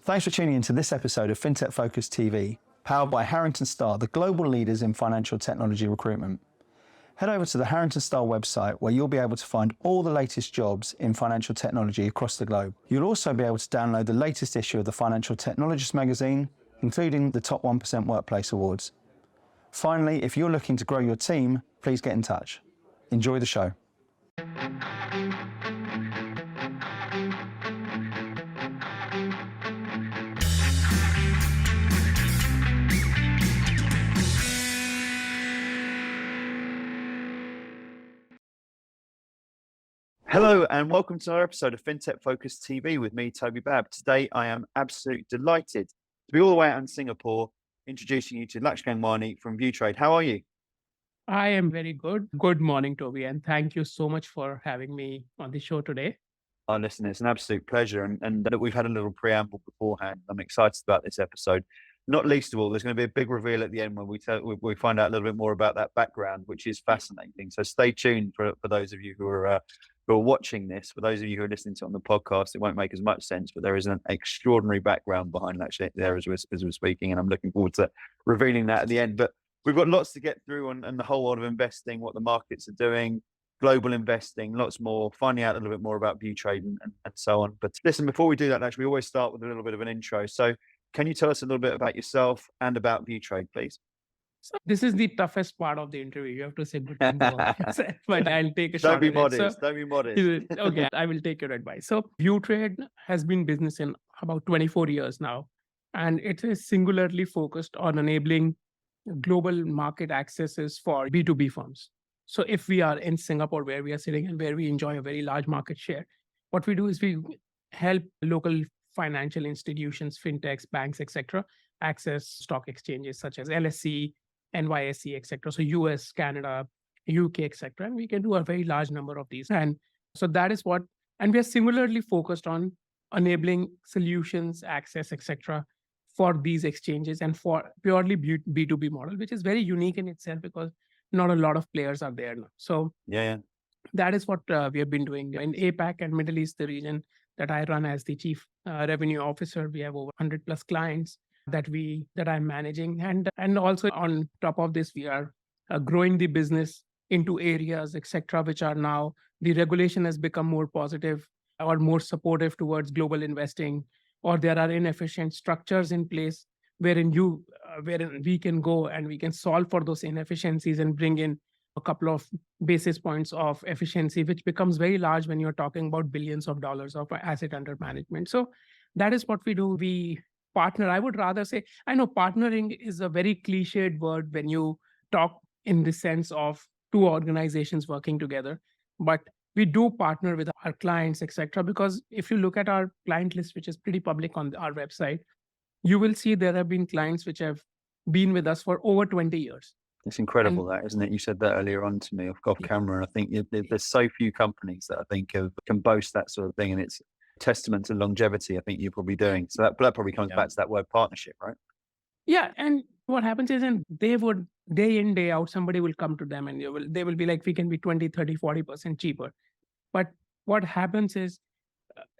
Thanks for tuning into this episode of FinTech Focus TV, powered by Harrington Starr, the global leaders in financial technology recruitment. Head over to the Harrington Starr website where you'll be able to find all the latest jobs in financial technology across the globe. You'll also be able to download the latest issue of the Financial Technologist magazine, including the Top 1% Workplace Awards. Finally, if you're looking to grow your team, please get in touch. Enjoy the show. Hello and welcome to our episode of FinTech Focus TV with me, Toby. Today I am absolutely delighted to be all the way out in Singapore, introducing you to Laksh Gangwani from ViewTrade. How are you? I am very good. Good morning, Toby, and thank you so much for having me on the show today. Oh, listen, it's an absolute pleasure. And we've had a little preamble beforehand. I'm excited about this episode. Not least of all, there's going to be a big reveal at the end when we find out a little bit more about that background, which is fascinating. So stay tuned for those of you who are watching this. For those of you who are listening to it on the podcast, it won't make as much sense, but there is an extraordinary background behind that shit there as we're speaking, and I'm looking forward to revealing that at the end. But we've got lots to get through on the whole world of investing, what the markets are doing, global investing, lots more, finding out a little bit more about ViewTrade and so on. But listen, before we do that, actually, we always start with a little bit of an intro. So can you tell us a little bit about yourself and about ViewTrade, please? So this is the toughest part of the interview. You have to say good things about yourself, but I'll take a shot. Don't be modest. Don't be modest. Okay, I will take your advice. So ViewTrade has been business in about 24 years now, and it is singularly focused on enabling global market accesses for B2B firms. So if we are in Singapore, where we are sitting and where we enjoy a very large market share, what we do is we help local financial institutions, fintechs, banks, etc., access stock exchanges such as LSE, NYSE, etc. So US, Canada, UK, etc. And we can do a very large number of these. And so that is what, and we are similarly focused on enabling solutions, access, etc. for these exchanges and for purely B2B model, which is very unique in itself because not a lot of players are there now. So yeah. That is what we have been doing in APAC and Middle East, the region that I run as the chief revenue officer. We have over 100 plus clients that I'm managing, and also on top of this, we are growing the business into areas, etc., which are now the regulation has become more positive or more supportive towards global investing, or there are inefficient structures in place wherein we can go and we can solve for those inefficiencies and bring in a couple of basis points of efficiency, which becomes very large when you're talking about billions of dollars of asset under management. So that is what we do. We partner. I would rather say, I know partnering is a very cliched word when you talk in the sense of two organizations working together, but we do partner with our clients, etc. Because if you look at our client list, which is pretty public on our website, you will see there have been clients which have been with us for over 20 years. It's incredible, that, isn't it? You said that earlier on to me off camera, and I think there's so few companies that I think can boast that sort of thing, and it's a testament to longevity. I think you're probably doing. So that probably comes back to that word partnership, right? Yeah, and what happens is, and they would day in, day out, somebody will come to them and they will be like, we can be 20, 30, 40% cheaper. But what happens is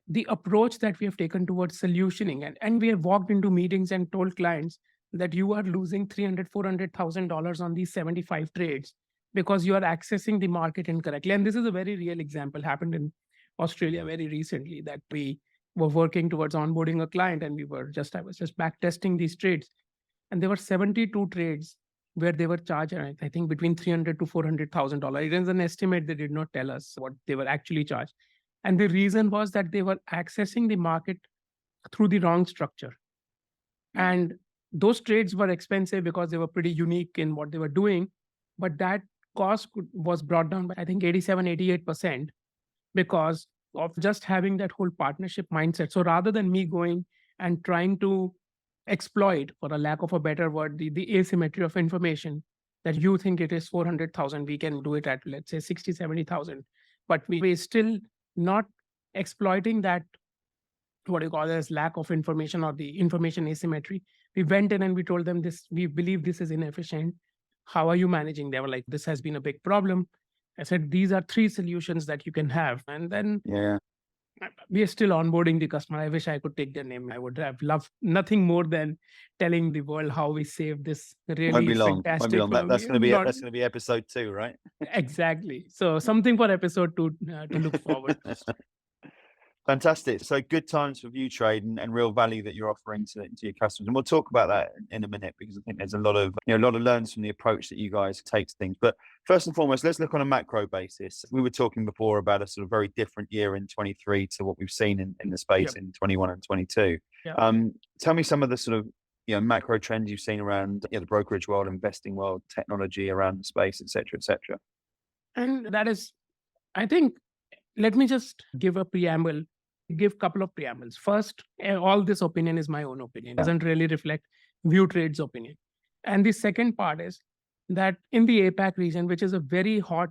the approach that we have taken towards solutioning, and we have walked into meetings and told clients that you are losing $300,000, $400,000 on these 75 trades because you are accessing the market incorrectly. And this is a very real example, happened in Australia very recently, that we were working towards onboarding a client and I was just back testing these trades. And there were 72 trades where they were charged, I think, between $300,000 to $400,000. It is an estimate. They did not tell us what they were actually charged. And the reason was that they were accessing the market through the wrong structure. And those trades were expensive because they were pretty unique in what they were doing. But that cost was brought down by, I think, 87, 88% because of just having that whole partnership mindset. So rather than me going and trying to exploit, for a lack of a better word, the asymmetry of information, that you think it is 400,000, we can do it at, let's say, 60, 70,000. But we still not exploiting that, what you call as lack of information or the information asymmetry. We went in and we told them this, we believe this is inefficient. How are you managing? They were like, this has been a big problem. I said, these are 3 solutions that you can have. And then we are still onboarding the customer. I wish I could take their name. I would have loved nothing more than telling the world how we saved this really Won't be long. Won't be fantastic long. firm. That's going to be Not that's going to be episode 2, right? exactly. So something for episode 2 to look forward. Fantastic. So good times for ViewTrade and real value that you're offering to your customers. And we'll talk about that in a minute, because I think there's a lot of learns from the approach that you guys take to things. But first and foremost, let's look on a macro basis. We were talking before about a sort of very different year in 23 to what we've seen in the space in 21 and 22. Tell me some of the sort of macro trends you've seen around the brokerage world, investing world, technology around the space, et cetera, et cetera. And that is, I think, let me just give a couple of preambles. First, all this opinion is my own opinion. It doesn't really reflect ViewTrade's opinion. And the second part is that in the APAC region, which is a very hot,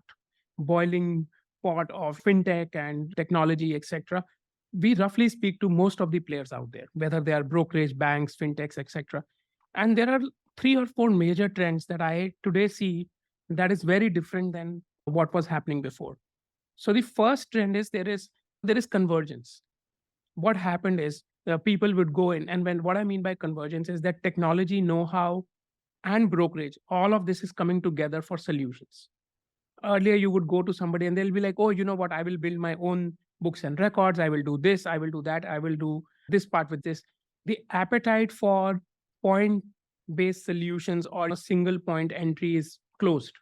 boiling pot of FinTech and technology, etc., we roughly speak to most of the players out there, whether they are brokerage, banks, FinTechs, etc. And there are 3 or 4 major trends that I today see that is very different than what was happening before. So the first trend is there is convergence. What happened is people would go in, and what I mean by convergence is that technology, know-how, and brokerage, all of this is coming together for solutions. Earlier, you would go to somebody and they'll be like, oh, you know what, I will build my own books and records. I will do this, I will do that, I will do this part with this. The appetite for point-based solutions or a single point entry is closed,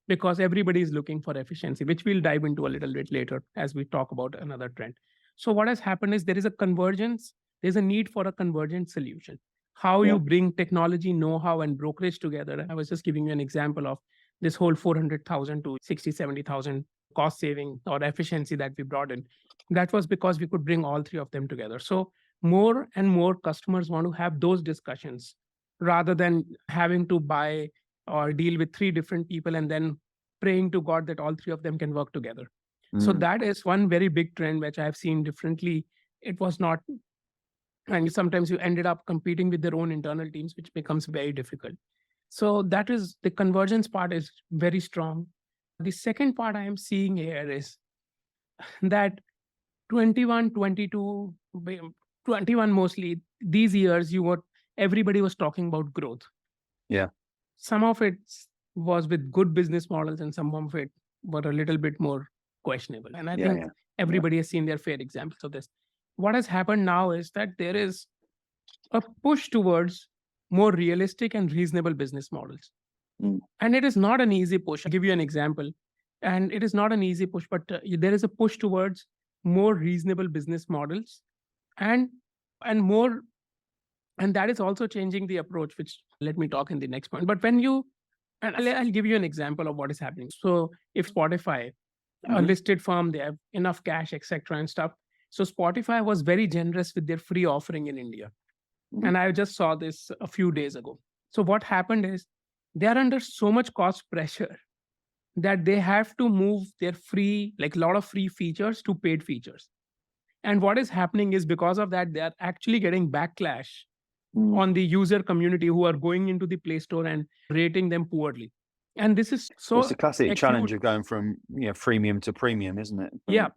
because everybody is looking for efficiency, which we'll dive into a little bit later as we talk about another trend. So what has happened is there is a convergence. There's a need for a convergent solution. How you bring technology, know-how, and brokerage together. I was just giving you an example of this whole 400,000 to 60, 70,000 cost saving or efficiency that we brought in. That was because we could bring all 3 of them together. So more and more customers want to have those discussions rather than having to buy or deal with 3 different people and then praying to God that all 3 of them can work together. So that is one very big trend which I've seen differently. It was not, and sometimes you ended up competing with their own internal teams, which becomes very difficult. So that is, the convergence part is very strong. The second part I am seeing here is that 21, 22, 21 mostly, these years everybody was talking about growth. Yeah. Some of it was with good business models and some of it were a little bit more questionable. And I think everybody has seen their fair examples of this. What has happened now is that there is a push towards more realistic and reasonable business models. And it is not an easy push. I'll give you an example. And it is not an easy push, but there is a push towards more reasonable business models and more. And that is also changing the approach, which let me talk in the next point. But and I'll give you an example of what is happening. So if Spotify, a listed firm, they have enough cash, etc. and stuff. So Spotify was very generous with their free offering in India. And I just saw this a few days ago. So what happened is they are under so much cost pressure that they have to move their free, like a lot of free features to paid features. And what is happening is because of that, they are actually getting backlash on the user community who are going into the Play Store and rating them poorly. And this is so it's a classic challenge of going from freemium to premium, isn't it? Yeah.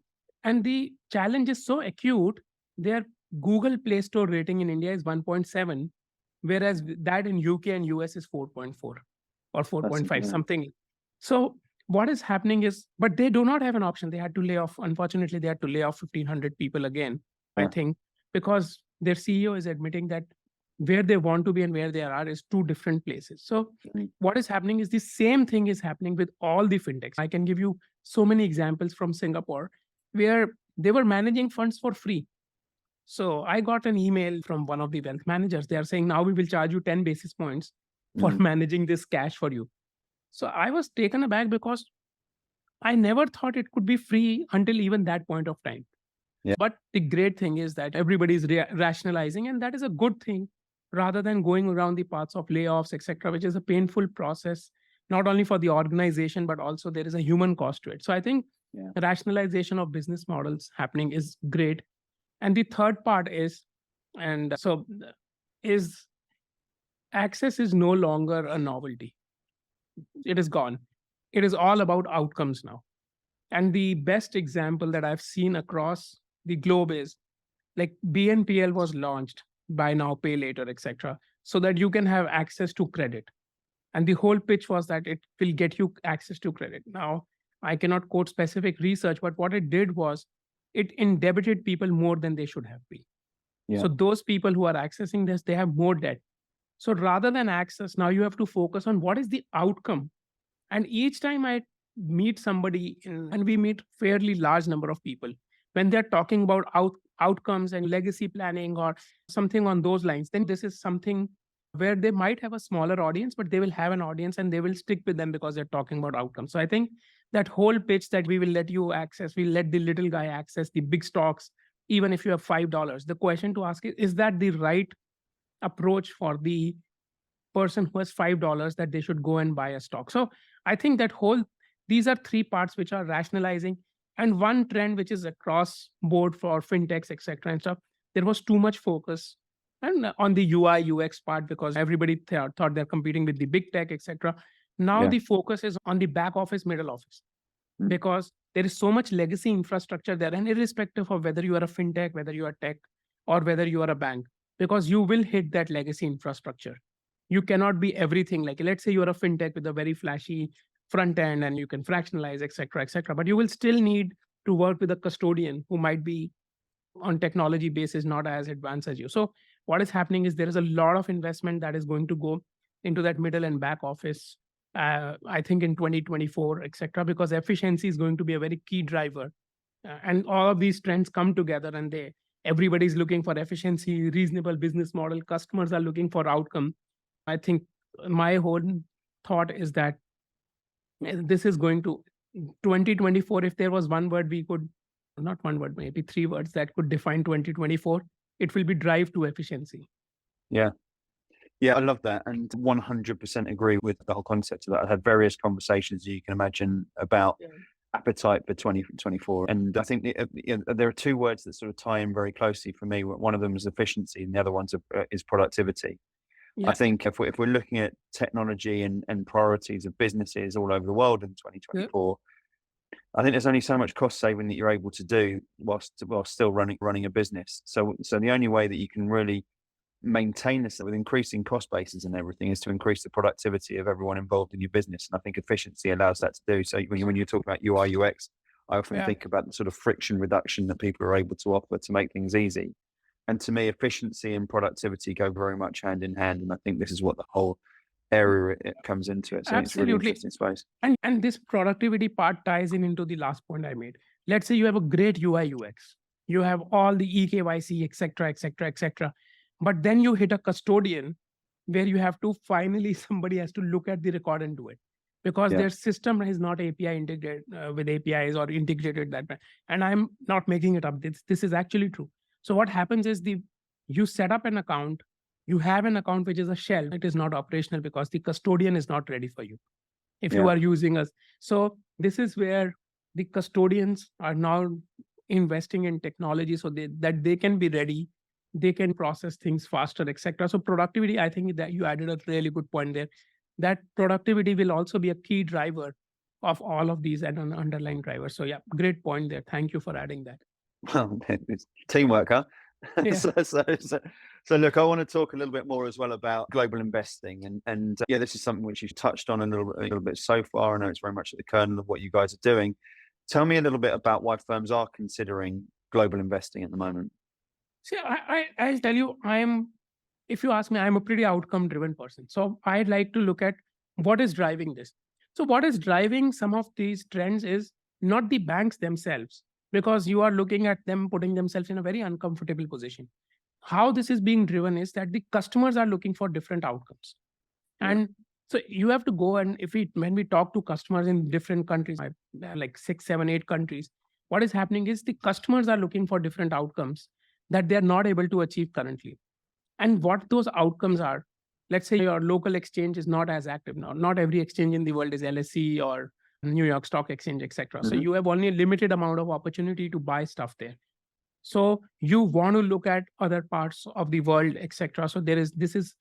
And the challenge is so acute. Their Google Play Store rating in India is 1.7, whereas that in UK and US is 4.4 or 4.5, something. So what is happening is, but they do not have an option. They had to lay off, unfortunately, they had to lay off 1,500 people again, I think, because their CEO is admitting that where they want to be and where they are is 2 different places. So what is happening is the same thing is happening with all the fintechs. I can give you so many examples from Singapore where they were managing funds for free. So I got an email from one of the wealth managers. They are saying, now we will charge you 10 basis points for managing this cash for you. So I was taken aback because I never thought it could be free until even that point of time. But the great thing is that everybody is rationalizing, and that is a good thing, rather than going around the paths of layoffs, etc., which is a painful process, not only for the organization, but also there is a human cost to it. So I think rationalization of business models happening is great. And the third part is, access is no longer a novelty. It is gone. It is all about outcomes now. And the best example that I've seen across the globe is, like BNPL was launched, buy now, pay later, etc., so that you can have access to credit. And the whole pitch was that it will get you access to credit. Now, I cannot quote specific research, but what it did was it indebited people more than they should have been. Yeah. So those people who are accessing this, they have more debt. So rather than access, now you have to focus on what is the outcome. And each time I meet somebody, and we meet fairly large number of people, when they're talking about outcomes and legacy planning or something on those lines, then this is something where they might have a smaller audience, but they will have an audience and they will stick with them because they're talking about outcomes. So I think that whole pitch that we will let you access, we'll let the little guy access the big stocks, even if you have $5. The question to ask is that the right approach for the person who has $5 that they should go and buy a stock? So I think that these are three parts which are rationalizing. And one trend which is across board for fintechs, etc. and stuff, there was too much focus and on the UI UX part because everybody thought they're competing with the big tech, etc. Now Yeah. the focus is on the back office, middle office, because there is so much legacy infrastructure there, and irrespective of whether you are a fintech, whether you are tech, or whether you are a bank, because you will hit that legacy infrastructure. You cannot be everything. Like, let's say you're a fintech with a very flashy front end and you can fractionalize, etc., but you will still need to work with a custodian who might be on technology basis not as advanced as you. So what is happening is there is a lot of investment that is going to go into that middle and back office, I think in 2024, etc., because efficiency is going to be a very key driver. And all of these trends come together, and everybody's looking for efficiency, reasonable business model. Customers are looking for outcome. I think my whole thought is that this is going to 2024. If there was one word we could, not one word, maybe three words that could define 2024, it will be drive to efficiency. Yeah. Yeah, I love that, and 100% agree with the whole concept of that. I've had various conversations, you can imagine, about appetite for 2024. And I think there are two words that sort of tie in very closely for me. One of them is efficiency and the other one is productivity. I think if we're looking at technology and priorities of businesses all over the world in 2024, I think there's only so much cost saving that you're able to do whilst still running a business. So the only way that you can really maintain this with increasing cost bases and everything is to increase the productivity of everyone involved in your business. And I think efficiency allows that to do. So when you talk about UI UX, I often think about the sort of friction reduction that people are able to offer to make things easy. And to me, efficiency and productivity go very much hand in hand. And I think this is what the whole area it comes into it. So it's a really interesting space. And this productivity part ties into the last point I made. Let's say you have a great UI UX. You have all the eKYC, etc. But then you hit a custodian where you have to finally, somebody has to look at the record and do it, because their system is not API integrated with APIs or integrated that way. And I'm not making it up. This is actually true. So what happens is you set up an account, you have an account which is a shell. It is not operational because the custodian is not ready for you if you are using us. So this is where the custodians are now investing in technology so that they can be ready. They can process things faster, etc. So productivity, I think that you added a really good point there. That productivity will also be a key driver of all of these and an underlying driver. So yeah, great point there. Thank you for adding that. Well, it's teamwork, huh? Yeah. So look, I want to talk a little bit more as well about global investing, and this is something which you've touched on a little bit so far. I know it's very much at the kernel of what you guys are doing. Tell me a little bit about why firms are considering global investing at the moment. See, I'll tell you, if you ask me, I'm a pretty outcome-driven person. So I'd like to look at what is driving this. So what is driving some of these trends is not the banks themselves, because you are looking at them putting themselves in a very uncomfortable position. How this is being driven is that the customers are looking for different outcomes. And so you have to go, and when we talk to customers in different countries, like 6, 7, 8 countries, what is happening is the customers are looking for different outcomes that they are not able to achieve currently. And what those outcomes are, let's say your local exchange is not as active now. Not every exchange in the world is LSE or New York Stock Exchange, etc. So you have only a limited amount of opportunity to buy stuff there. So you want to look at other parts of the world, etc. So this is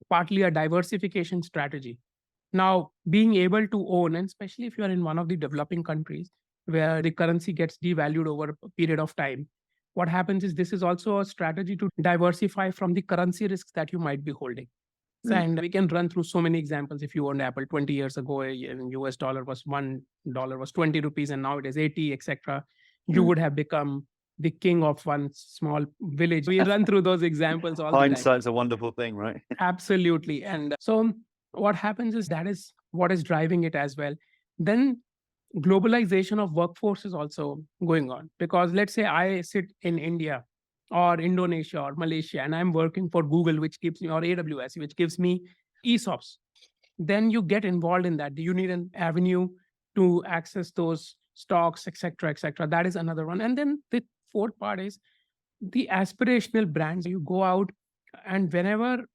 partly a diversification strategy. Now, being able to own, and especially if you are in one of the developing countries where the currency gets devalued over a period of time, what happens is this is also a strategy to diversify from the currency risks that you might be holding. And we can run through so many examples. If you owned Apple 20 years ago, US dollar was $1 was 20 rupees, and now it is 80, etc. You would have become the king of one small village. We run through those examples all the time. Hindsight's a wonderful thing, right? Absolutely. And so what happens is that is what is driving it as well. Then globalization of workforce is also going on, because let's say I sit in India or Indonesia or Malaysia, and I'm working for Google, which gives me, or AWS, which gives me ESOPs. Then you get involved in that. You need an avenue to access those stocks, etc., etc. That is another one. And then the fourth part is the aspirational brands. You go out, and whenever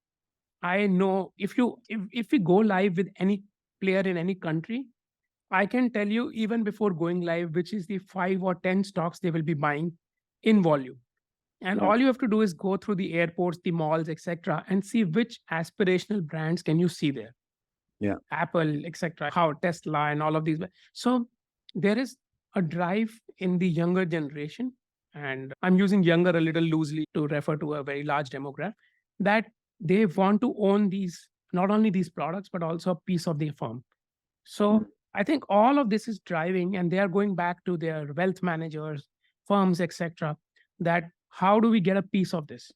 I know, if we go live with any player in any country, I can tell you even before going live, which is the 5 or 10 stocks they will be buying in volume. And all you have to do is go through the airports, the malls, etc., and see which aspirational brands can you see there. Yeah. Apple, etc., how Tesla and all of these. So there is a drive in the younger generation, and I'm using younger a little loosely to refer to a very large demographic, that they want to own these, not only these products, but also a piece of the firm. So I think all of this is driving, and they are going back to their wealth managers, firms, etc., that how do we get a piece of this?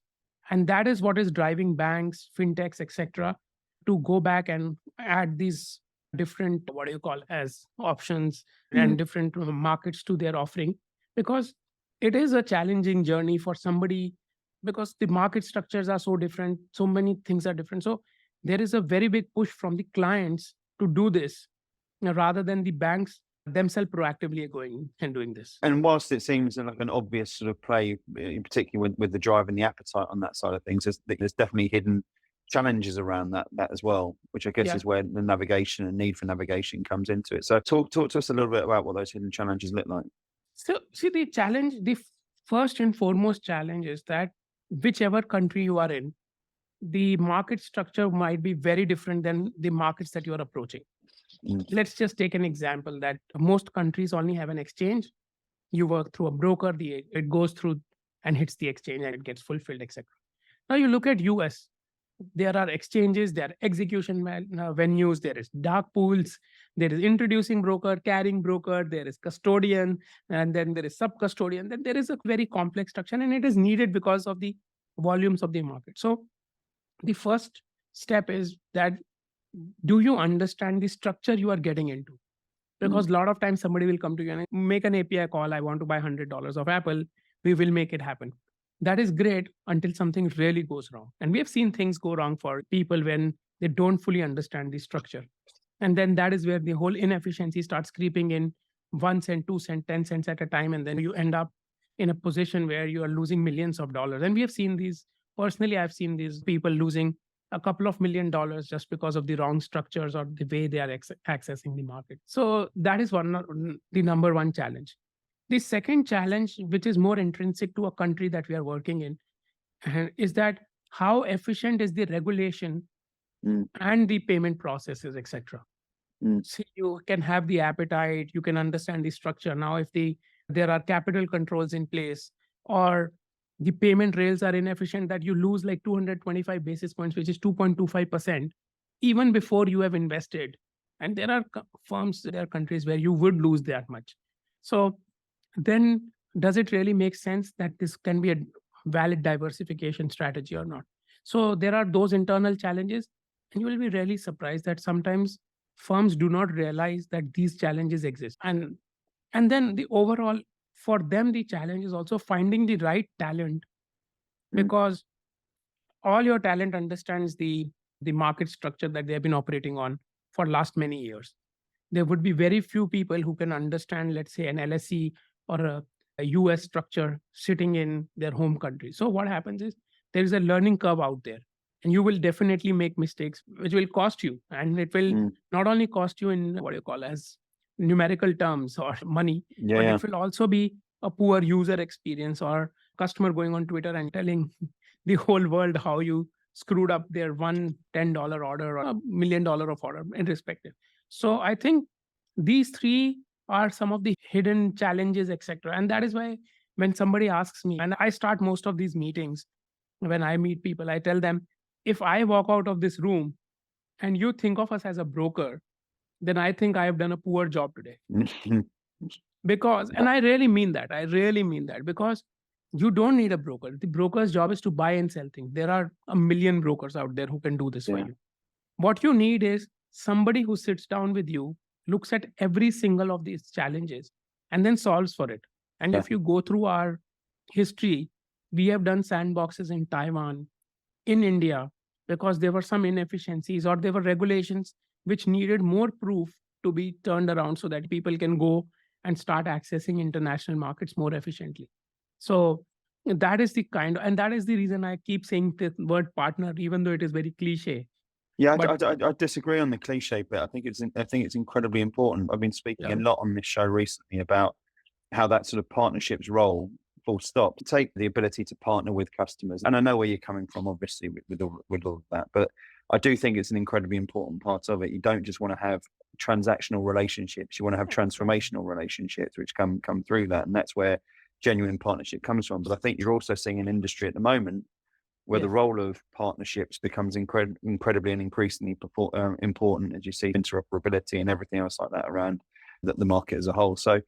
And that is what is driving banks, fintechs, etc., to go back and add these different, what do you call, as options and different markets to their offering, because it is a challenging journey for somebody, because the market structures are so different, so many things are different. So there is a very big push from the clients to do this, rather than the banks themselves proactively going and doing this. And whilst it seems like an obvious sort of play, particularly with the drive and the appetite on that side of things, there's definitely hidden challenges around that as well, which I guess is where the navigation and need for navigation comes into it. So talk to us a little bit about what those hidden challenges look like. So see, the challenge, the first and foremost challenge is that whichever country you are in, the market structure might be very different than the markets that you are approaching. Let's just take an example that most countries only have an exchange. You work through a broker, it goes through and hits the exchange and it gets fulfilled, etc. Now you look at US, there are exchanges, there are execution venues, there is dark pools, there is introducing broker, carrying broker, there is custodian, and then there is sub-custodian. Then there is a very complex structure, and it is needed because of the volumes of the market. So the first step is that, do you understand the structure you are getting into? Because a lot of times somebody will come to you and make an API call, I want to buy $100 of Apple, we will make it happen. That is great until something really goes wrong. And we have seen things go wrong for people when they don't fully understand the structure. And then that is where the whole inefficiency starts creeping in, 1 cent, 2 cent, 10 cents at a time. And then you end up in a position where you are losing millions of dollars. And we have seen these, personally, I've seen these people losing a couple of $1 million just because of the wrong structures or the way they are accessing the market. So that is the number one challenge. The second challenge, which is more intrinsic to a country that we are working in, is that how efficient is the regulation and the payment processes, etc. So you can have the appetite, you can understand the structure. Now, if there are capital controls in place, or the payment rails are inefficient, that you lose like 225 basis points, which is 2.25%, even before you have invested. And there are firms, there are countries where you would lose that much. So then does it really make sense that this can be a valid diversification strategy or not? So there are those internal challenges, and you will be really surprised that sometimes firms do not realize that these challenges exist. And then the overall, for them, the challenge is also finding the right talent, because all your talent understands the market structure that they have been operating on for last many years. There would be very few people who can understand, let's say, an LSE or a US structure sitting in their home country. So what happens is there is a learning curve out there, and you will definitely make mistakes, which will cost you. And it will not only cost you in what you call as numerical terms or money, but it will also be a poor user experience, or customer going on Twitter and telling the whole world how you screwed up their $1 $10 order or $1 million of order, irrespective. So I think these three are some of the hidden challenges, etc. And that is why when somebody asks me, and I start most of these meetings, when I meet people, I tell them, if I walk out of this room and you think of us as a broker, then I think I have done a poor job today. Because, and I really mean that. I really mean that, because you don't need a broker. The broker's job is to buy and sell things. There are a million brokers out there who can do this for Yeah. you. What you need is somebody who sits down with you, looks at every single of these challenges, and then solves for it. And Yeah. if you go through our history, we have done sandboxes in Taiwan, in India, because there were some inefficiencies or there were regulations which needed more proof to be turned around so that people can go and start accessing international markets more efficiently. So that is the kind of, and that is the reason I keep saying the word partner, even though it is very cliche. Yeah, But I disagree on the cliche bit. I think it's incredibly important. I've been speaking a lot on this show recently about how that sort of partnerships role, full stop, to take the ability to partner with customers. And I know where you're coming from, obviously, with all of that, but I do think it's an incredibly important part of it. You don't just want to have transactional relationships; you want to have transformational relationships, which come through that, and that's where genuine partnership comes from. But I think you're also seeing an industry at the moment where the role of partnerships becomes incredibly and increasingly important, as you see interoperability and everything else like that around the market as a whole. So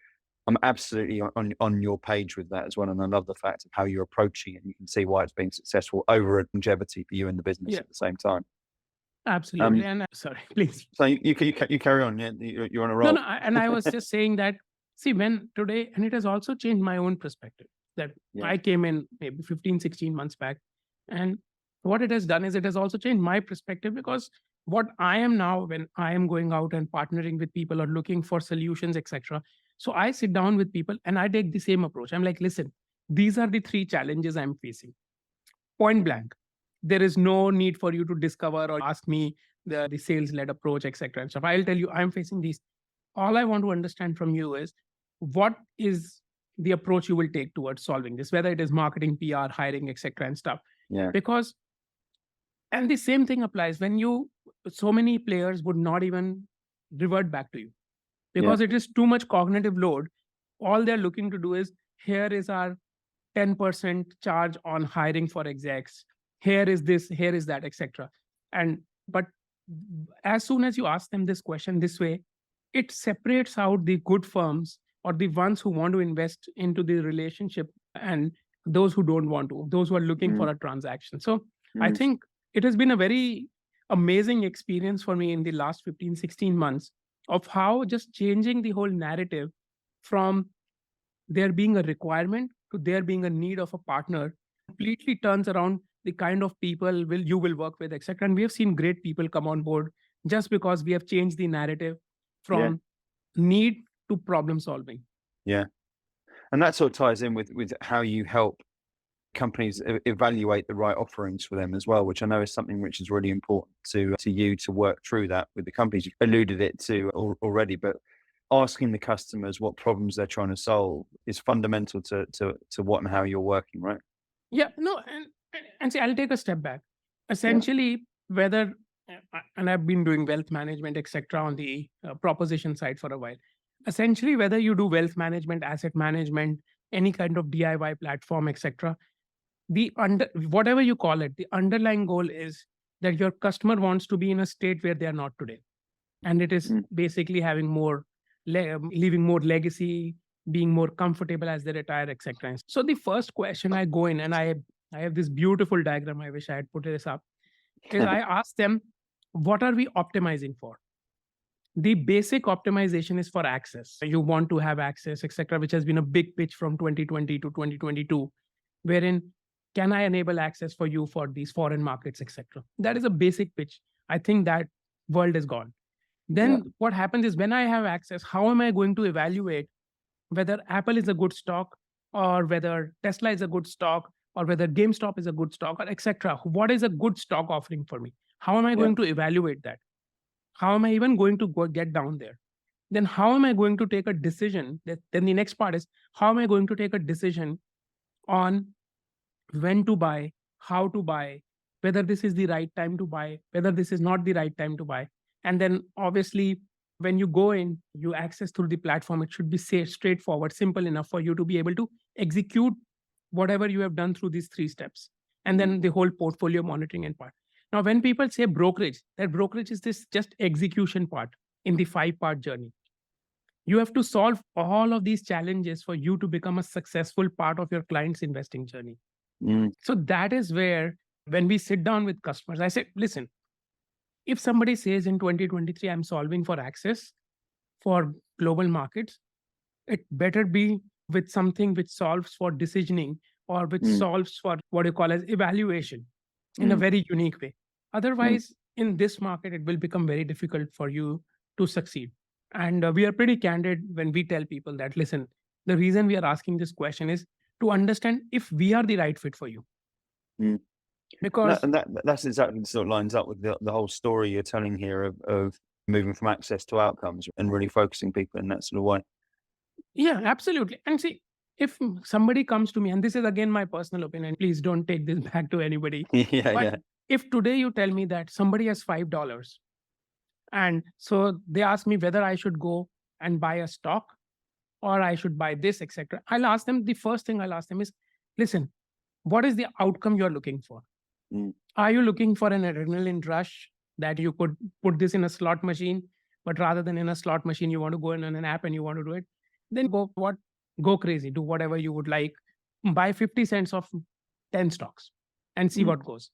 I'm absolutely on your page with that as well. And I love the fact of how you're approaching it. You can see why it's been successful over a longevity for you in the business at the same time. Absolutely. And sorry, please. So you carry on. Yeah, you're on a roll. No, and I was just saying that, see, when today, and it has also changed my own perspective, that I came in maybe 15, 16 months back. And what it has done is it has also changed my perspective, because what I am now, when I am going out and partnering with people or looking for solutions, etc. So I sit down with people and I take the same approach. I'm like, listen, these are the 3 challenges I'm facing. Point blank. There is no need for you to discover or ask me the sales-led approach, etc. and stuff. I'll tell you, I'm facing these. All I want to understand from you is, what is the approach you will take towards solving this, whether it is marketing, PR, hiring, etc. and stuff. Yeah. Because, and the same thing applies when so many players would not even revert back to you, because it is too much cognitive load. All they're looking to do is, here is our 10% charge on hiring for execs. Here is this, here is that, etc. But as soon as you ask them this question this way, it separates out the good firms or the ones who want to invest into the relationship and those who don't want to, those who are looking for a transaction. So I think it has been a very amazing experience for me in the last 15, 16 months of how just changing the whole narrative from there being a requirement to there being a need of a partner completely turns around the kind of people you will work with, etc. And we have seen great people come on board just because we have changed the narrative from need to problem solving. Yeah. And that sort of ties in with how you help companies evaluate the right offerings for them as well, which I know is something which is really important to you to work through that with the companies. You alluded it to already, but asking the customers what problems they're trying to solve is fundamental to what and how you're working, right? Yeah, no, and see, I'll take a step back. Essentially, whether, and I've been doing wealth management, etc., on the proposition side for a while. Essentially, whether you do wealth management, asset management, any kind of DIY platform, etc., whatever you call it, the underlying goal is that your customer wants to be in a state where they are not today, and it is basically having more, leaving more legacy, being more comfortable as they retire, etc. So the first question I go in, and I have this beautiful diagram. I wish I had put this up. Is I ask them, what are we optimizing for? The basic optimization is for access. You want to have access, etc., which has been a big pitch from 2020 to 2022, wherein can I enable access for you for these foreign markets, etc. That is a basic pitch. I think that world is gone. Then what happens is, when I have access, how am I going to evaluate whether Apple is a good stock, or whether Tesla is a good stock, or whether GameStop is a good stock, or etc. What is a good stock offering for me? How am I going to evaluate that? How am I even going to get down there? Then how am I going to take a decision? Then the next part is, how am I going to take a decision on when to buy, how to buy, whether this is the right time to buy, whether this is not the right time to buy. And then obviously when you go in, you access through the platform, it should be straightforward, simple enough for you to be able to execute whatever you have done through these 3 steps. And then the whole portfolio monitoring and part. Now, when people say brokerage, that brokerage is this just execution part in the 5-part journey. You have to solve all of these challenges for you to become a successful part of your client's investing journey. So that is where, when we sit down with customers, I say, listen, if somebody says in 2023, I'm solving for access for global markets, it better be with something which solves for decisioning or which solves for what you call as evaluation in a very unique way. Otherwise, in this market, it will become very difficult for you to succeed. And we are pretty candid when we tell people that, listen, the reason we are asking this question is to understand if we are the right fit for you. Because that's exactly sort of lines up with the whole story you're telling here of moving from access to outcomes and really focusing people in that sort of way. Yeah, absolutely. And see, if somebody comes to me, and this is again my personal opinion, please don't take this back to anybody. But if today you tell me that somebody has $5, and so they ask me whether I should go and buy a stock or I should buy this, etc., I'll ask them, the first thing I'll ask them is, listen, what is the outcome you're looking for? Are you looking for an adrenaline rush that you could put this in a slot machine, but rather than in a slot machine, you want to go in on an app and you want to do it? Then go crazy, do whatever you would like, buy 50 cents of 10 stocks and see what goes.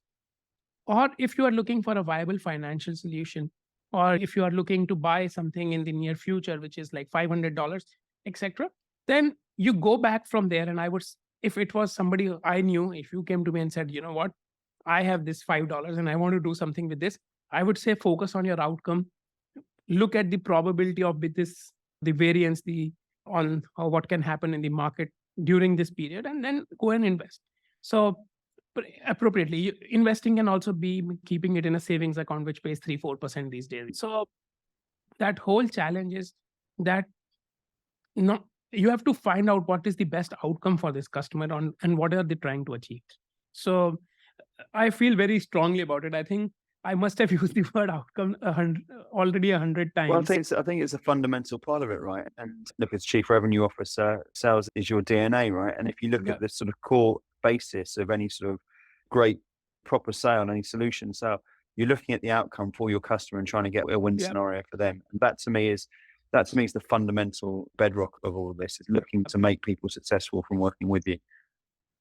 Or if you are looking for a viable financial solution, or if you are looking to buy something in the near future, which is like $500, etc., then you go back from there. And if it was somebody I knew, if you came to me and said, you know what, I have this $5 and I want to do something with this, I would say focus on your outcome. Look at the probability of this, the variance, on what can happen in the market during this period, and then go and invest. So appropriately, investing can also be keeping it in a savings account, which pays 3-4% these days. So that whole challenge is that you have to find out what is the best outcome for this customer and what are they trying to achieve. So I feel very strongly about it. I think I must have used the word outcome already 100 times. Well, I think it's a fundamental part of it, right? And look, as Chief Revenue Officer, sales is your DNA, right? And if you look at the sort of core basis of any sort of great proper sale, any solution sale, you're looking at the outcome for your customer and trying to get a win scenario for them. And that to me is the fundamental bedrock of all of this, is looking to make people successful from working with you.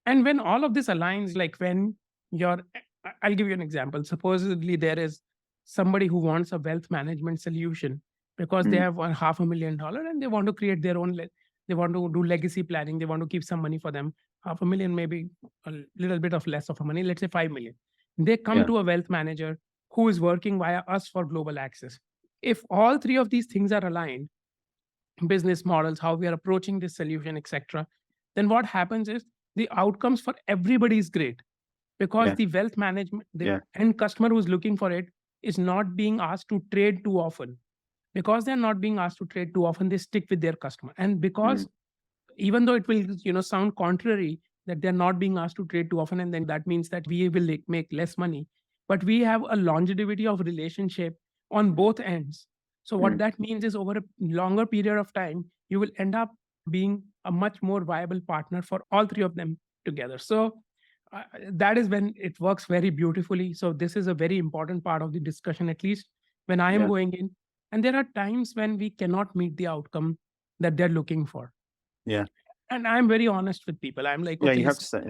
And when all of this aligns, like when I'll give you an example. Supposedly there is somebody who wants a wealth management solution because they have $500,000 and they want to create their own, they want to do legacy planning. They want to keep some money for them. $500,000, maybe a little bit of less of a money, let's say 5 million. They come to a wealth manager who is working via us for global access. If all 3 of these things are aligned, business models, how we are approaching this solution, etc., then what happens is the outcomes for everybody is great. Because the wealth management, the end customer who's looking for it is not being asked to trade too often. Because they're not being asked to trade too often, they stick with their customer. And because even though it will sound contrary that they're not being asked to trade too often, and then that means that we will make less money, but we have a longevity of relationship on both ends. So what that means is over a longer period of time, you will end up being a much more viable partner for all 3 of them together. So that is when it works very beautifully. So this is a very important part of the discussion, at least when I am going in. And there are times when we cannot meet the outcome that they're looking for. Yeah. And I'm very honest with people. I'm like, okay, you have to say,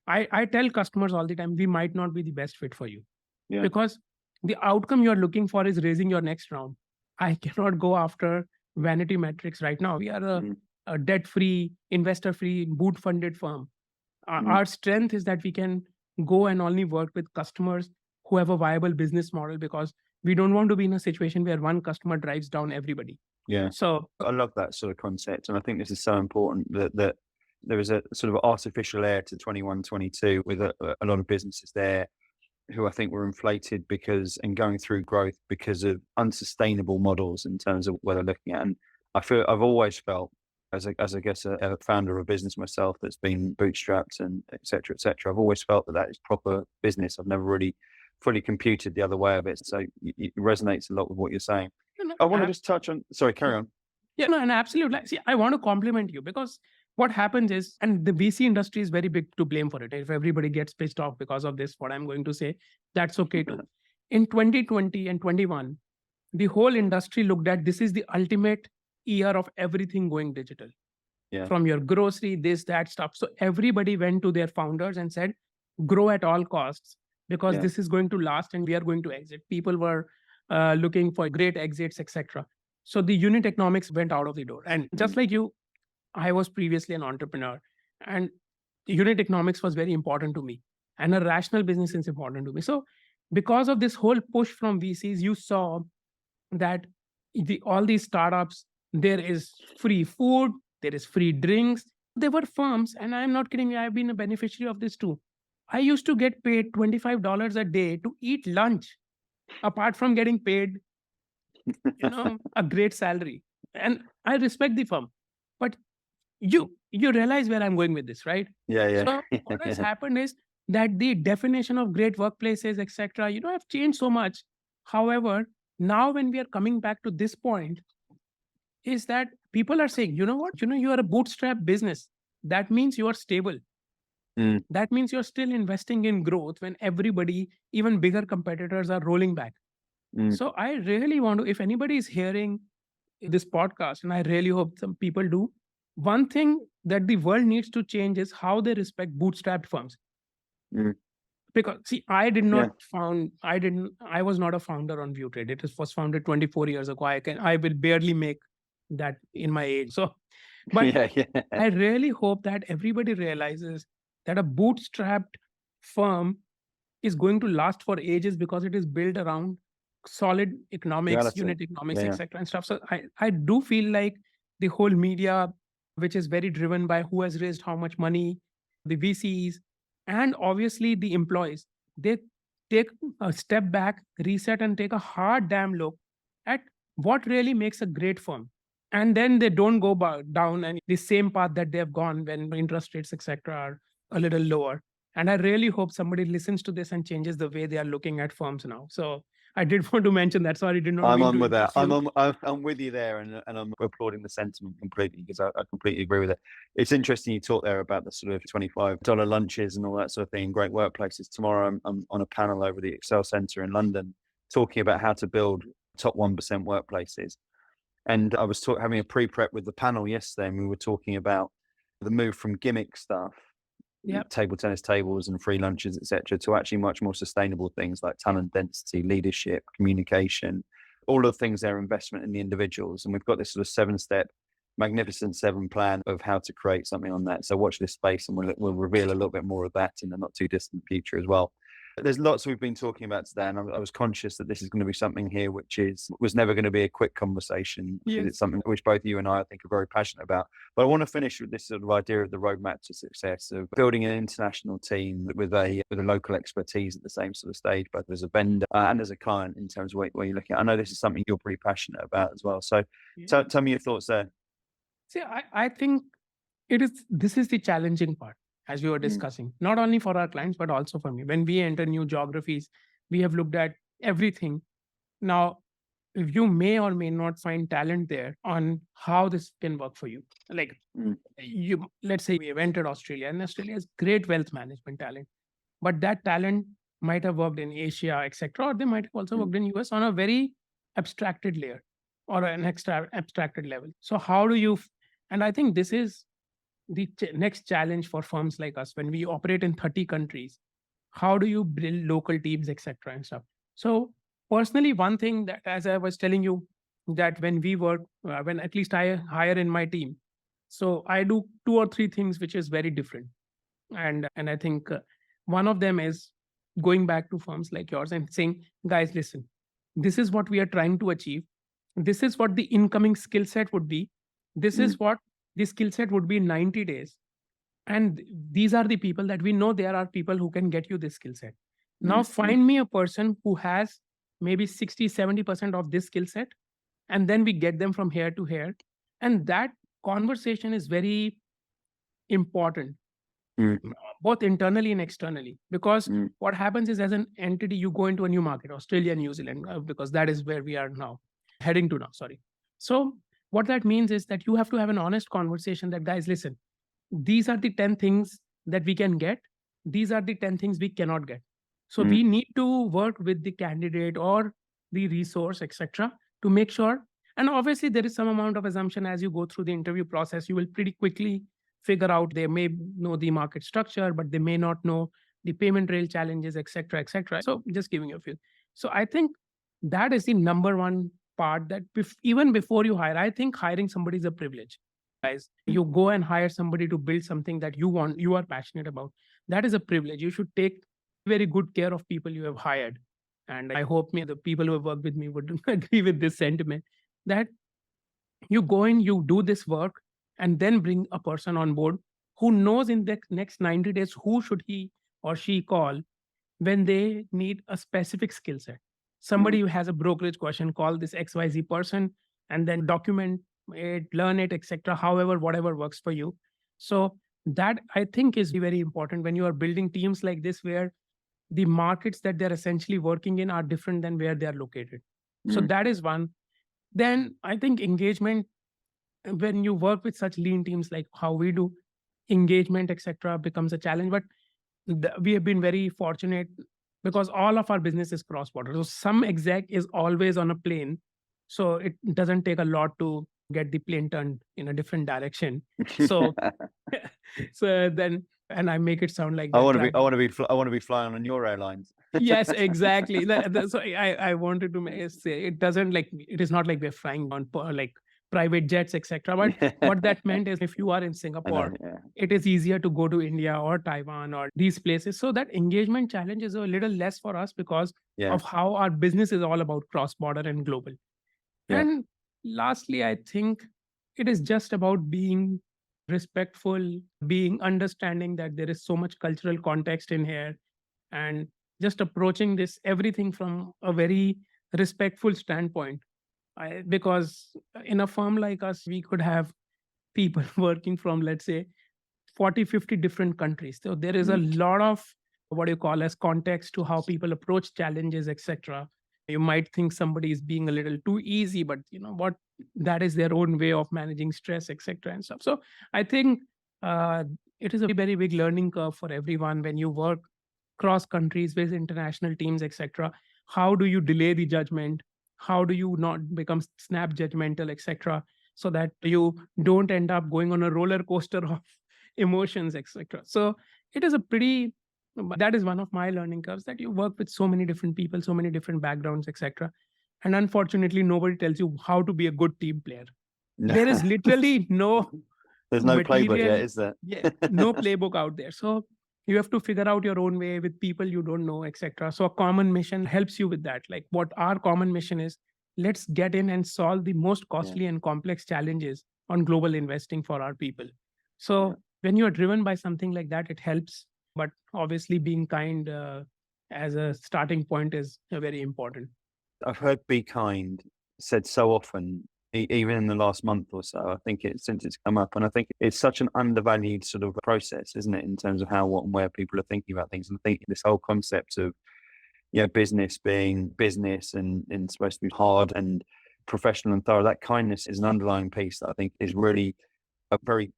I tell customers all the time, we might not be the best fit for you. Yeah. Because the outcome you're looking for is raising your next round. I cannot go after vanity metrics right now. We are a debt-free, investor-free, boot-funded firm. Our strength is that we can go and only work with customers who have a viable business model, because we don't want to be in a situation where one customer drives down everybody. Yeah. So I love that sort of concept. And I think this is so important that there is a sort of artificial air to 21, 22 with a lot of businesses there who I think were inflated and going through growth because of unsustainable models in terms of what they're looking at. And I've always felt, as I guess a founder of a business myself that's been bootstrapped and et cetera, I've always felt that is proper business. I've never really fully computed the other way of it. So it resonates a lot with what you're saying. I want to just touch on, sorry, carry on. Yeah, no, and absolutely. See, I want to compliment you because what happens is, and the VC industry is very big to blame for it. If everybody gets pissed off because of this, what I'm going to say, that's okay too. In 2020 and 21, the whole industry looked at this is the ultimate year of everything going digital. Yeah. From your grocery, this, that stuff. So everybody went to their founders and said, grow at all costs because this is going to last and we are going to exit. People were looking for great exits, etc. So the unit economics went out of the door. And just like you, I was previously an entrepreneur and unit economics was very important to me. And a rational business is important to me. So because of this whole push from VCs, you saw that all these startups, there is free food, there is free drinks. There were firms, and I'm not kidding you, I've been a beneficiary of this too. I used to get paid $25 a day to eat lunch, apart from getting paid, a great salary. And I respect the firm. But you realize where I'm going with this, right? Yeah. So what has happened is that the definition of great workplaces, etc., have changed so much. However, now when we are coming back to this point, is that people are saying, you know what, you are a bootstrap business. That means you are stable. That means you're still investing in growth when everybody, even bigger competitors, are rolling back. So I really want to, if anybody is hearing this podcast, and I really hope some people do, one thing that the world needs to change is how they respect bootstrapped firms. Because see, I was not a founder on ViewTrade. It was founded 24 years ago. I will barely make that in my age. So, but I really hope that everybody realizes that a bootstrapped firm is going to last for ages because it is built around solid economics, unit economics, etc. and stuff. So I do feel like the whole media, which is very driven by who has raised how much money, the VCs, and obviously the employees, they take a step back, reset, and take a hard damn look at what really makes a great firm. And then they don't go down and the same path that they have gone when interest rates, etc., are a little lower. And I really hope somebody listens to this and changes the way they are looking at firms now. So I did want to mention that. Sorry, did not. I'm on with that. I'm with you there, and I'm applauding the sentiment completely because I completely agree with it. It's interesting you talk there about the sort of $25 lunches and all that sort of thing in great workplaces. Tomorrow, I'm on a panel over the Excel Centre in London talking about how to build top 1% workplaces. And I was having a pre-prep with the panel yesterday, and we were talking about the move from gimmick stuff, table tennis tables and free lunches, etc., to actually much more sustainable things like talent density, leadership, communication, all of the things that are investment in the individuals. And we've got this sort of 7-step, magnificent 7 plan of how to create something on that. So watch this space, and we'll reveal a little bit more of that in the not too distant future as well. There's lots we've been talking about today, and I was conscious that this is going to be something here which was never going to be a quick conversation. Because it's something which both you and I think are very passionate about. But I want to finish with this sort of idea of the roadmap to success, of building an international team with a local expertise at the same sort of stage, both as a vendor and as a client, in terms of what you're looking at. I know this is something you're pretty passionate about as well. So tell me your thoughts there. See, I think this is the challenging part, as we were discussing, not only for our clients, but also for me. When we enter new geographies, we have looked at everything. Now, if you may or may not find talent there on how this can work for you. Like let's say we have entered Australia, and Australia has great wealth management talent, but that talent might have worked in Asia, etc., or they might have also worked in US on a very abstracted layer or an extra abstracted level. So how do you, and I think this is the next challenge for firms like us when we operate in 30 countries. How do you build local teams, etc. and stuff? So personally, one thing that, as I was telling you, that when we work, when at least I hire in my team, so I do 2 or 3 things which is very different. And I think one of them is going back to firms like yours and saying, guys, listen, this is what we are trying to achieve. This is what the incoming skill set would be. This is what the skill set would be in 90 days. And these are the people that we know there are people who can get you this skill set. Now find me a person who has maybe 60-70% of this skill set, and then we get them from here to here. And that conversation is very important, both internally and externally, because what happens is, as an entity, you go into a new market, Australia, New Zealand, because that is where we are now. heading to now, sorry. So what that means is that you have to have an honest conversation that, guys, listen, these are the 10 things that we can get. These are the 10 things we cannot get. So we need to work with the candidate or the resource, etc., to make sure. And obviously, there is some amount of assumption as you go through the interview process. You will pretty quickly figure out they may know the market structure, but they may not know the payment rail challenges, etc., etc. So just giving you a few. So I think that is the number one part that even before you hire, I think hiring somebody is a privilege. Guys, you go and hire somebody to build something that you want, you are passionate about. That is a privilege. You should take very good care of people you have hired. And I hope the people who have worked with me would agree with this sentiment, that you go in, you do this work, and then bring a person on board who knows in the next 90 days who should he or she call when they need a specific skill set. Somebody who has a brokerage question, call this XYZ person, and then document it, learn it, etc. However, whatever works for you. So that I think is very important when you are building teams like this, where the markets that they're essentially working in are different than where they are located. So that is one. Then I think engagement, when you work with such lean teams like how we do, engagement, etc., becomes a challenge. But we have been very fortunate because all of our business is cross-border. So some exec is always on a plane. So it doesn't take a lot to get the plane turned in a different direction. So, so then, and I make it sound like I want to be flying on your airlines. Yes, exactly. So I wanted to say it doesn't it is not like we're flying on like private jets, etc. But what that meant is if you are in Singapore, it is easier to go to India or Taiwan or these places. So that engagement challenge is a little less for us because of how our business is all about cross-border and global. And lastly, I think it is just about being respectful, being understanding that there is so much cultural context in here, and just approaching this everything from a very respectful standpoint. Because in a firm like us, we could have people working from, let's say, 40, 50 different countries. So there is a lot of what you call as context to how people approach challenges, etc. You might think somebody is being a little too easy, but you know what, that is their own way of managing stress, etc. and stuff. So I think it is a very big learning curve for everyone when you work cross countries with international teams, etc. How do you delay the judgment? How do you not become snap judgmental, etc., so that you don't end up going on a roller coaster of emotions, etc. So it is that is one of my learning curves, that you work with so many different people, so many different backgrounds, etc. And unfortunately, nobody tells you how to be a good team player. There is literally there's no playbook yet, is there? No playbook out there. So you have to figure out your own way with people you don't know, etc. So a common mission helps you with that. Like what our common mission is, let's get in and solve the most costly and complex challenges on global investing for our people. So when you are driven by something like that, it helps. But obviously being kind as a starting point is very important. I've heard be kind said so often, even in the last month or so. I think since it's come up, and I think it's such an undervalued sort of process, isn't it, in terms of how, what, and where people are thinking about things. And I think this whole concept of business being business and supposed to be hard and professional and thorough, that kindness is an underlying piece that I think is really a very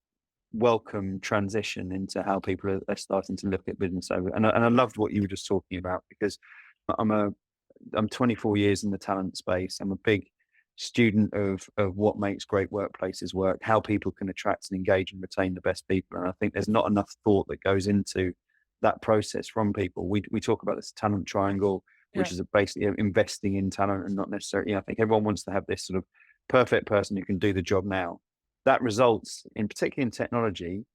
welcome transition into how people are starting to look at business over. And I loved what you were just talking about, because I'm 24 years in the talent space. I'm a big student of what makes great workplaces work, how people can attract and engage and retain the best people. And I think there's not enough thought that goes into that process from people. We talk about this talent triangle, which is basically investing in talent and not necessarily, I think everyone wants to have this sort of perfect person who can do the job now. That results in, particularly in technology,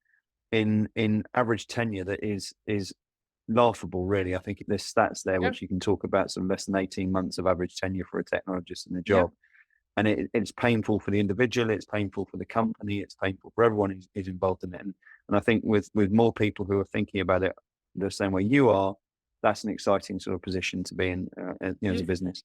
in average tenure that is laughable, really. I think there's stats there which you can talk about, some less than 18 months of average tenure for a technologist in the job. And it's painful for the individual, it's painful for the company, it's painful for everyone who's involved in it. And I think with more people who are thinking about it the same way you are, that's an exciting sort of position to be in as a business.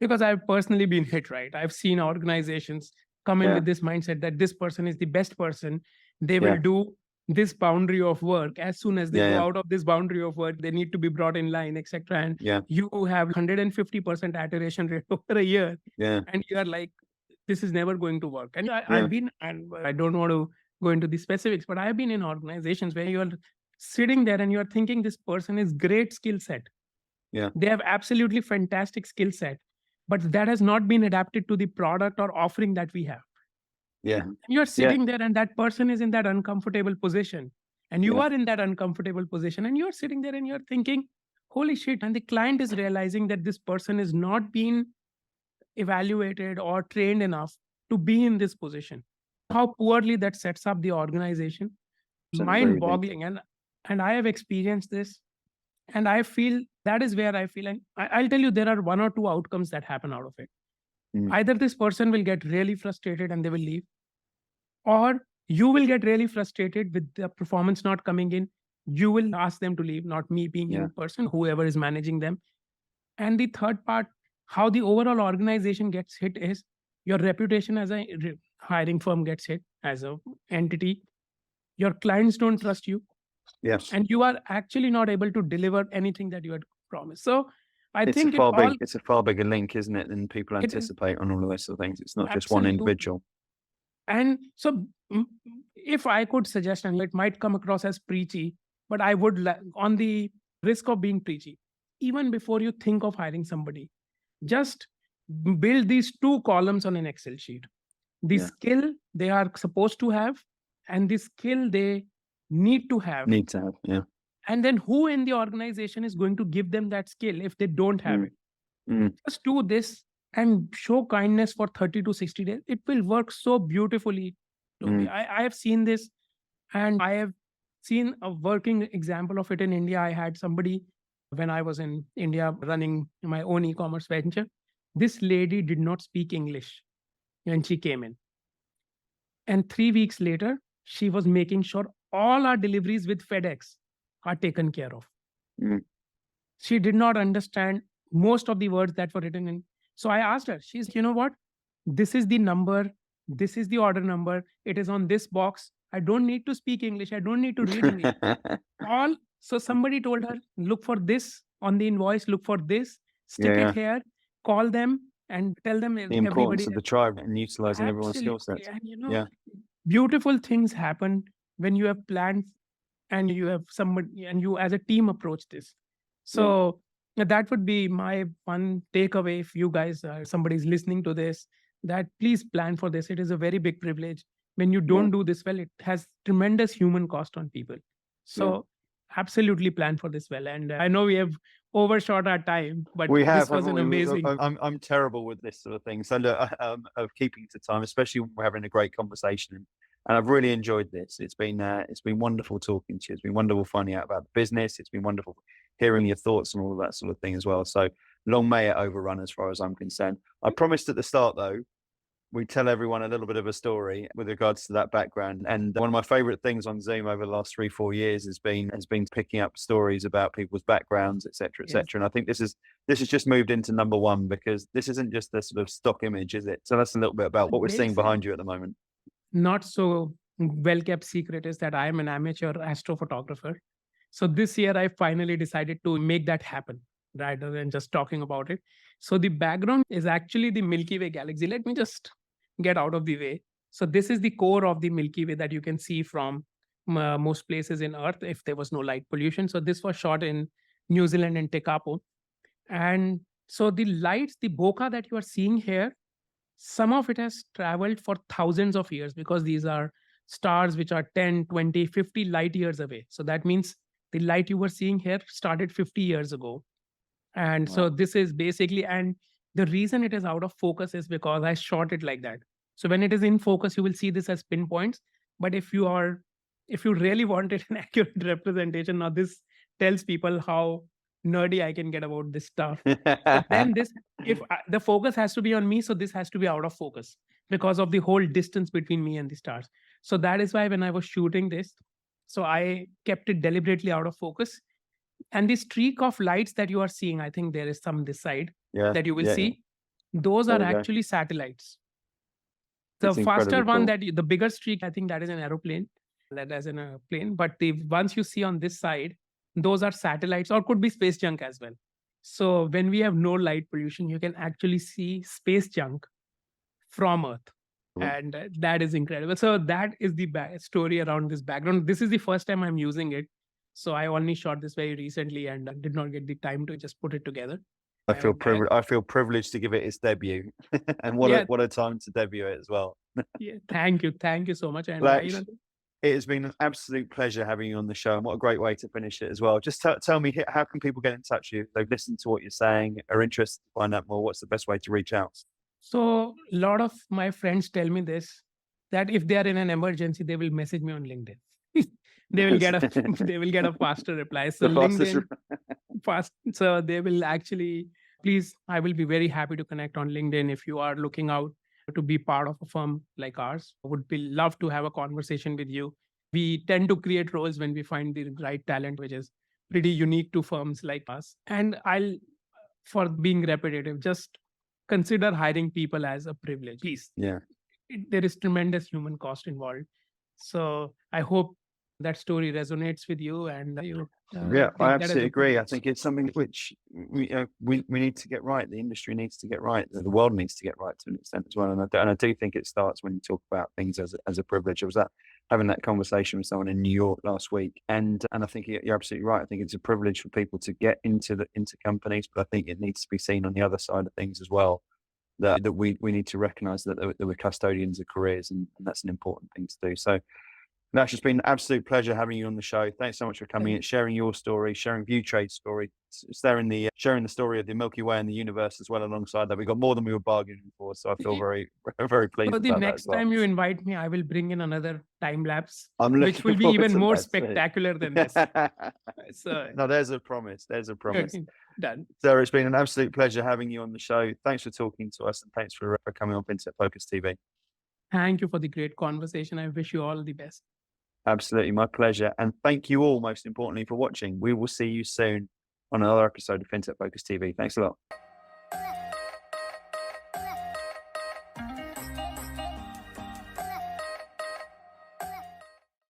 Because I've personally been hit, right? I've seen organizations come in with this mindset that this person is the best person. They will do this boundary of work. As soon as they Yeah, go yeah. out of this boundary of work, they need to be brought in line, etc. And Yeah. you have 150% iteration rate over a year, Yeah. and you are like, this is never going to work. And Yeah. I've been, and I don't want to go into the specifics, but I've been in organizations where you are sitting there and you are thinking this person is great skill set. Yeah. They have absolutely fantastic skill set, but that has not been adapted to the product or offering that we have. Yeah. You're Yeah. sitting there and that person is in that uncomfortable position, and you Yeah. are in that uncomfortable position, and you're sitting there and you're thinking, holy shit. And the client is realizing that this person is not being evaluated or trained enough to be in this position. How poorly that sets up the organization. Absolutely agree with you. Mind-boggling. And I have experienced this, and I feel that is where I feel, and I'll tell you, there are one or two outcomes that happen out of it. Either this person will get really frustrated and they will leave, or you will get really frustrated with the performance not coming in. You will ask them to leave, not me being Yeah. in person, whoever is managing them. And the third part, how the overall organization gets hit is your reputation as a hiring firm gets hit as an entity. Your clients don't trust you, Yes. and you are actually not able to deliver anything that you had promised. So I It's a think it's a far bigger link, isn't it, than people It is. anticipate on all of those sort of things. It's not just one Absolutely. individual. And so, if I could suggest, and it might come across as preachy, but I would, on the risk of being preachy, even before you think of hiring somebody, just build these two columns on an Excel sheet. The Yeah. skill they are supposed to have, and the skill they need to have. Need to have. Yeah. And then who in the organization is going to give them that skill if they don't have it. Just do this and show kindness for 30 to 60 days. It will work so beautifully, Toby. I have seen this, and I have seen a working example of it in India. I had somebody when I was in India running my own e-commerce venture. This lady did not speak English when she came in. And 3 weeks later, she was making sure all our deliveries with FedEx are taken care of. She did not understand most of the words that were written in. So I asked her, she's, you know what? This is the number. This is the order number. It is on this box. I don't need to speak English. I don't need to read English. So somebody told her, look for this on the invoice, look for this, stick it here, call them and tell them The importance of the tribe and utilizing everyone's skill sets. And beautiful things happen when you have planned and you have somebody and you as a team approach this. So that would be my one takeaway. If you guys somebody's listening to this, that please plan for this. It is a very big privilege. When you don't do this well, it has tremendous human cost on people. So absolutely plan for this well. And I know we have overshot our time, but this was an amazing. I'm terrible with this sort of thing. So look, of keeping to time, especially when we're having a great conversation. And I've really enjoyed this. It's been wonderful talking to you. It's been wonderful finding out about the business. It's been wonderful hearing your thoughts and all of that sort of thing as well. So long may it overrun as far as I'm concerned. I promised at the start, though, we tell everyone a little bit of a story with regards to that background. And one of my favorite things on Zoom over the last 3-4 years has been picking up stories about people's backgrounds, et cetera, et cetera. And I think this has just moved into number one, because this isn't just a sort of stock image, is it? So that's a little bit about what we're seeing behind you at the moment. Not so well kept secret is that I am an amateur astrophotographer. So this year I finally decided to make that happen rather than just talking about it. So the background is actually the Milky Way galaxy. Let me just get out of the way. So this is the core of the Milky Way that you can see from most places in Earth if there was no light pollution. So this was shot in New Zealand and Tekapo. And so the lights, the bokeh that you are seeing here, some of it has traveled for thousands of years, because these are stars which are 10, 20, 50 light years away. So that means the light you were seeing here started 50 years ago. And so this is basically, and the reason it is out of focus is because I shot it like that. So when it is in focus, you will see this as pinpoints. But if you really wanted an accurate representation, now this tells people how nerdy I can get about this stuff. But then the focus has to be on me, so this has to be out of focus because of the whole distance between me and the stars. So that is why when I was shooting this, so I kept it deliberately out of focus. And the streak of lights that you are seeing, I think there is some this side that you will see. Those are actually satellites. The faster one, the bigger streak, I think that is an aeroplane. that as in a plane. But the ones you see on this side, those are satellites or could be space junk as well. So when we have no light pollution, you can actually see space junk from Earth. Cool. And that is incredible. So that is the story around this background. This is the first time I'm using it. So I only shot this very recently and did not get the time to just put it together. I feel privileged to give it its debut, and what a time to debut it as well. Yeah, thank you so much. And Laksh, it has been an absolute pleasure having you on the show, and what a great way to finish it as well. Just tell me, how can people get in touch with you? They've listened to what you're saying, are interested to find out more. What's the best way to reach out? So a lot of my friends tell me this, that if they are in an emergency, they will message me on LinkedIn. They will get a faster reply. So LinkedIn fast. So they will actually, please, I will be very happy to connect on LinkedIn if you are looking out to be part of a firm like ours. I would be love to have a conversation with you. We tend to create roles when we find the right talent, which is pretty unique to firms like us. And for being repetitive, just consider hiring people as a privilege. Please. Yeah. There is tremendous human cost involved. So I hope that story resonates with you, and yeah, I absolutely agree. I think it's something which we need to get right. The industry needs to get right. The world needs to get right to an extent as well. And I do think it starts when you talk about things as a privilege. I was having that conversation with someone in New York last week, and I think you're absolutely right. I think it's a privilege for people to get into companies, but I think it needs to be seen on the other side of things as well. That we need to recognise that we're custodians of careers, and that's an important thing to do. So, Laksh, it's been an absolute pleasure having you on the show. Thanks so much for coming in, sharing your story, sharing ViewTrade's story, sharing the story of the Milky Way and the universe as well. Alongside that, we got more than we were bargaining for. So I feel very, very pleased. So the about next that as well. time you invite me, I will bring in another time lapse, I'm which will be even more spectacular than this. So no, there's a promise. There's a promise. Okay, done. So it's been an absolute pleasure having you on the show. Thanks for talking to us, and thanks for coming on FinTech Focus TV. Thank you for the great conversation. I wish you all the best. Absolutely, my pleasure. And thank you all, most importantly, for watching. We will see you soon on another episode of FinTech Focus TV. Thanks a lot.